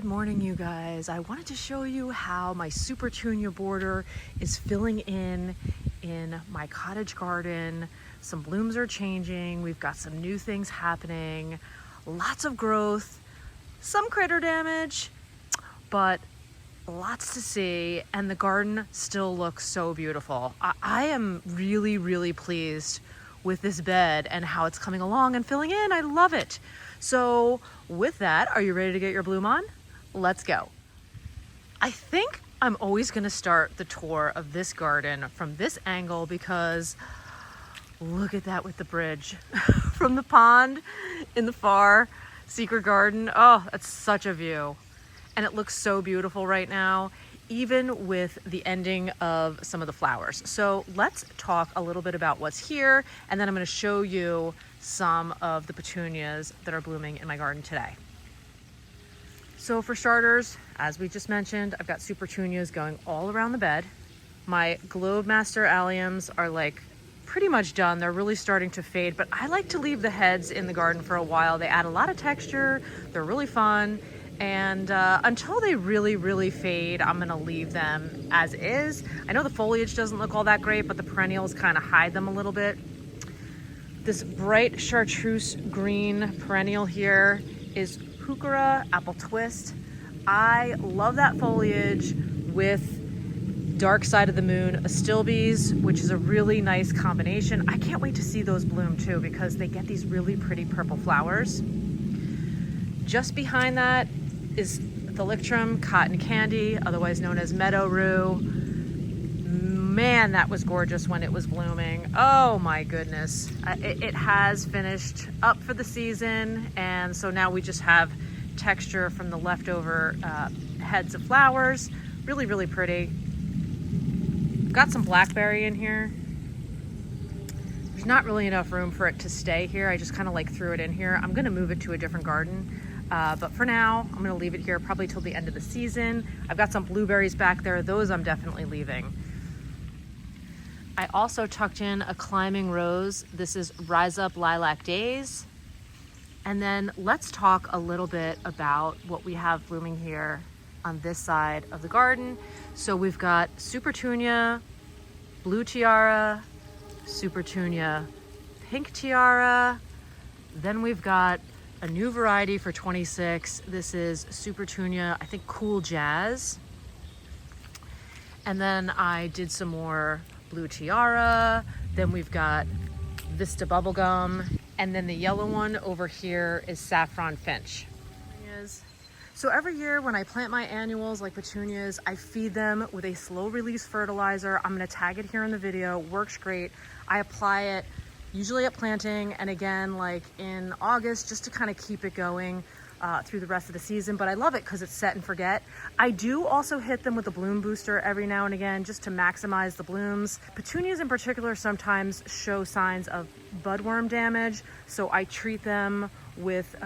Good morning, you guys. I wanted to show you how my Supertunia border is filling in my cottage garden. Some blooms are changing. We've got some new things happening, lots of growth, some critter damage, but lots to see, and the garden still looks so beautiful. I am really, really pleased with this bed and how it's coming along and filling in. I love it. So with that, are you ready to get your bloom on? Let's go. I think I'm always going to start the tour of this garden from this angle because look at that with the bridge from the pond in the far secret garden. Oh, that's such a view. And it looks so beautiful right now, even with the ending of some of the flowers. So let's talk a little bit about what's here, and then I'm going to show you some of the petunias that are blooming in my garden today. So for starters, as we just mentioned, I've got Supertunias going all around the bed. My Globemaster alliums are like pretty much done. They're really starting to fade, but I like to leave the heads in the garden for a while. They add a lot of texture. They're really fun. And until they really, really fade, I'm gonna leave them as is. I know the foliage doesn't look all that great, but the perennials kind of hide them a little bit. This bright chartreuse green perennial here is Heuchera apple twist. I love that foliage with dark side of the moon astilbes, which is a really nice combination. I can't wait to see those bloom too because they get these really pretty purple flowers. Just behind that is Thalictrum cotton candy, otherwise known as meadow rue. Man, that was gorgeous when it was blooming. Oh my goodness. It has finished up for the season, and so now we just have texture from the leftover heads of flowers. Really, really pretty. Got some blackberry in here. There's not really enough room for it to stay here. I just kind of like threw it in here. I'm gonna move it to a different garden. But for now, I'm gonna leave it here probably till the end of the season. I've got some blueberries back there. Those I'm definitely leaving. I also tucked in a climbing rose. This is Rise Up Lilac Days. And then let's talk a little bit about what we have blooming here on this side of the garden. So we've got Supertunia, Blue Tiara, Supertunia, Pink Tiara. Then we've got a new variety for 26. This is Supertunia, I think Cool Jazz. And then I did some more Blue Tiara. Then we've got Vista Bubblegum. And then the yellow one over here is Saffron Finch. So every year when I plant my annuals like petunias, I feed them with a slow release fertilizer. I'm gonna tag it here in the video, works great. I apply it usually at planting and again like in August just to kind of keep it going through the rest of the season, but I love it because it's set and forget. I do also hit them with a bloom booster every now and again just to maximize the blooms. Petunias in particular sometimes show signs of budworm damage, so I treat them with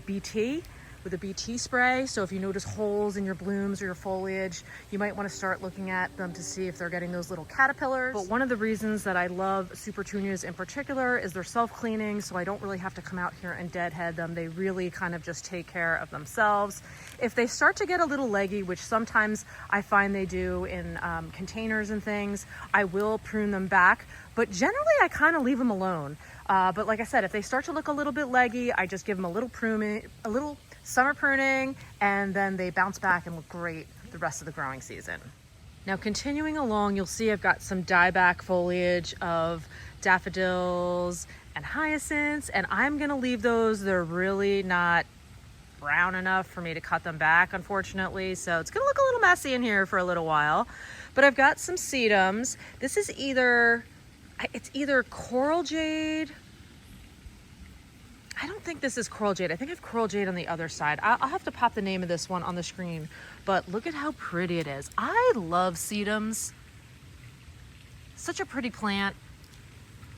BT, with a BT spray. So if you notice holes in your blooms or your foliage, you might want to start looking at them to see if they're getting those little caterpillars. But one of the reasons that I love Supertunias in particular is they're self-cleaning, so I don't really have to come out here and deadhead them. They really kind of just take care of themselves. If they start to get a little leggy, which sometimes I find they do in containers and things, I will prune them back, but generally I kind of leave them alone. But like I said, if they start to look a little bit leggy, I just give them a little pruning, a little summer pruning, and then they bounce back and look great the rest of the growing season. Now continuing along, you'll see I've got some dieback foliage of daffodils and hyacinths, and I'm gonna leave those. They're really not brown enough for me to cut them back, unfortunately, so it's gonna look a little messy in here for a little while. But I've got some sedums. This is either coral jade. I don't think this is coral jade. I think I have coral jade on the other side. I'll have to pop the name of this one on the screen, but look at how pretty it is. I love sedums. Such a pretty plant,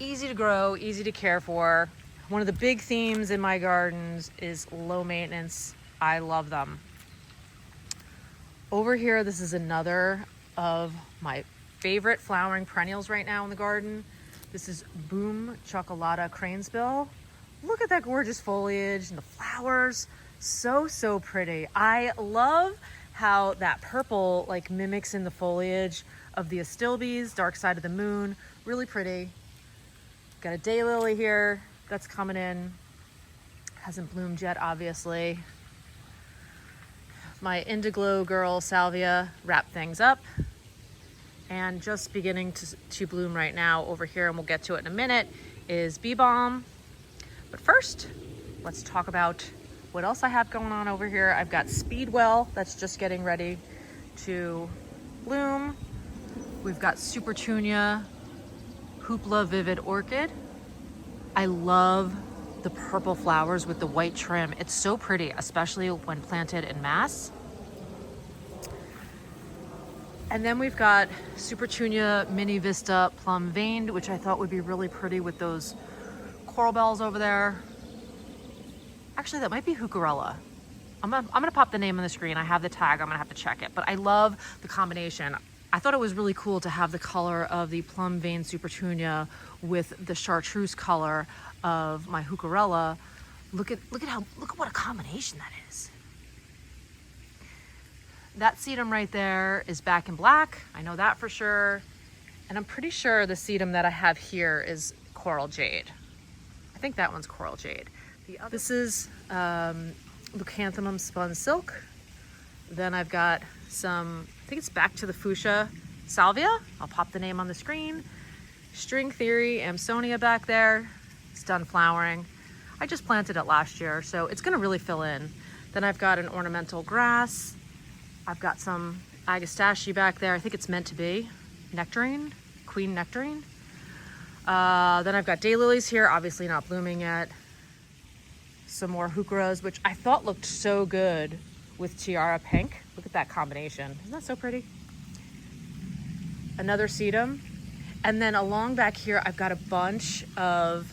easy to grow, easy to care for. One of the big themes in my gardens is low maintenance. I love them. Over here, this is another of my favorite flowering perennials right now in the garden. This is Boom Chocolata Cranesbill. Look at that gorgeous foliage and the flowers. So pretty. I love how that purple like mimics in the foliage of the astilbes, dark side of the moon. Really pretty. Got a daylily here that's coming in. Hasn't bloomed yet, obviously. My Indiglo girl salvia wrapped things up and just beginning to bloom right now over here, and we'll get to it in a minute, is bee balm. But first, let's talk about what else I have going on over here. I've got Speedwell that's just getting ready to bloom. We've got Supertunia, Hoopla Vivid Orchid. I love the purple flowers with the white trim. It's so pretty, especially when planted in mass. And then we've got Supertunia Mini Vista Plum Veined, which I thought would be really pretty with those coral bells over there. Actually, that might be Heucherella. I'm gonna pop the name on the screen. I have the tag, I'm gonna have to check it. But I love the combination. I thought it was really cool to have the color of the plum vein Supertunia with the chartreuse color of my Heucherella. Look at what a combination that is. That sedum right there is back in black. I know that for sure. And I'm pretty sure the sedum that I have here is coral jade. I think that one's coral jade. This is Leucanthemum spun silk. Then I've got some, I think it's back to the fuchsia salvia. I'll pop the name on the screen. String Theory Amsonia back there. It's done flowering. I just planted it last year, so it's gonna really fill in. Then I've got an ornamental grass. I've got some agastache back there. I think it's meant to be nectarine, queen nectarine. Then I've got daylilies here, obviously not blooming yet. Some more heucheras, which I thought looked so good with tiara pink. Look at that combination. Isn't that so pretty? Another sedum. And then along back here, I've got a bunch of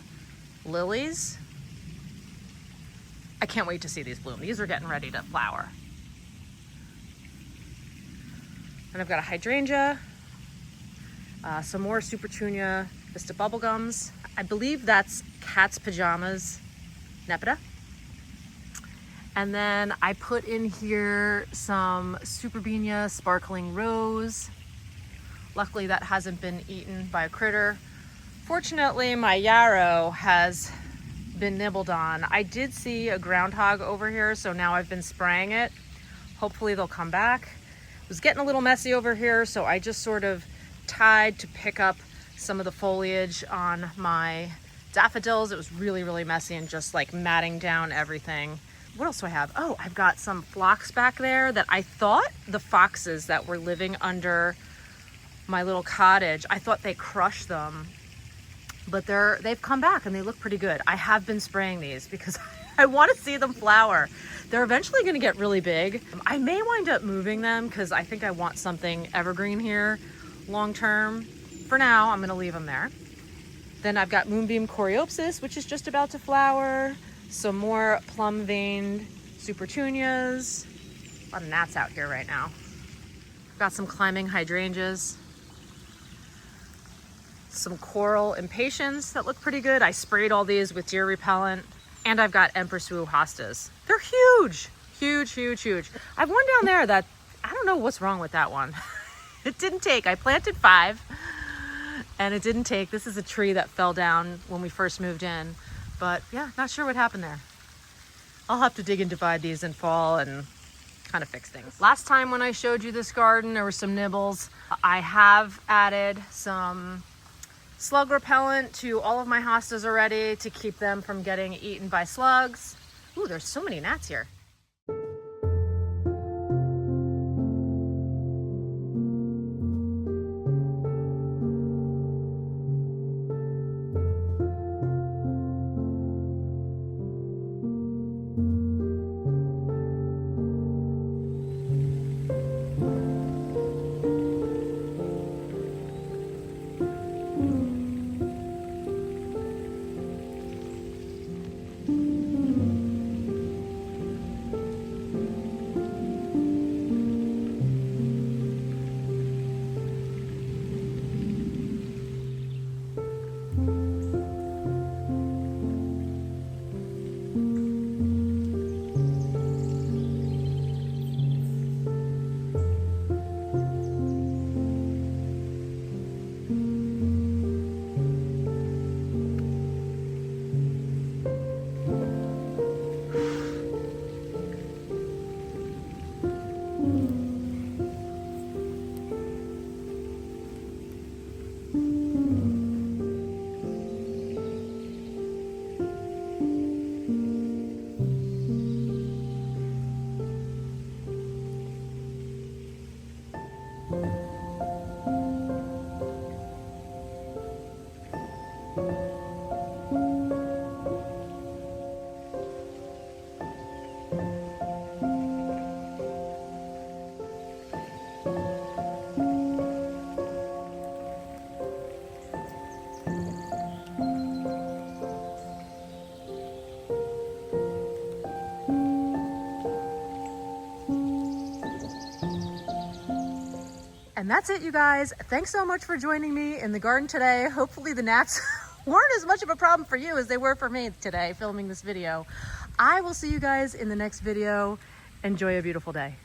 lilies. I can't wait to see these bloom. These are getting ready to flower. And I've got a hydrangea, some more Supertunia Vista bubblegums. I believe that's Cat's Pajamas Nepeta. And then I put in here some Superbinia Sparkling Rose. Luckily that hasn't been eaten by a critter. Fortunately, my yarrow has been nibbled on. I did see a groundhog over here, so now I've been spraying it. Hopefully they'll come back. It was getting a little messy over here, so I just sort of tied to pick up some of the foliage on my daffodils. It was really messy and just like matting down everything. What else do I have? Oh, I've got some phlox back there that I thought the foxes that were living under my little cottage, I thought they crushed them, but they've come back and they look pretty good. I have been spraying these because I want to see them flower. They're eventually going to get really big. I may wind up moving them because I think I want something evergreen here long term. For now, I'm going to leave them there. Then I've got Moonbeam Coreopsis, which is just about to flower. Some more plum veined Supertunias. A lot of gnats out here right now. I've got some climbing hydrangeas. Some coral impatiens that look pretty good. I sprayed all these with deer repellent. And I've got Empress Wu hostas. They're huge. Huge. I have one down there that, I don't know what's wrong with that one. It didn't take. I planted 5 and it didn't take. This is a tree that fell down when we first moved in. But yeah, not sure what happened there. I'll have to dig and divide these in fall and kind of fix things. Last time when I showed you this garden, there were some nibbles. I have added some slug repellent to all of my hostas already to keep them from getting eaten by slugs. Ooh, there's so many gnats here. And that's it, you guys. Thanks so much for joining me in the garden today. Hopefully the gnats weren't as much of a problem for you as they were for me today filming this video. I will see you guys in the next video. Enjoy a beautiful day.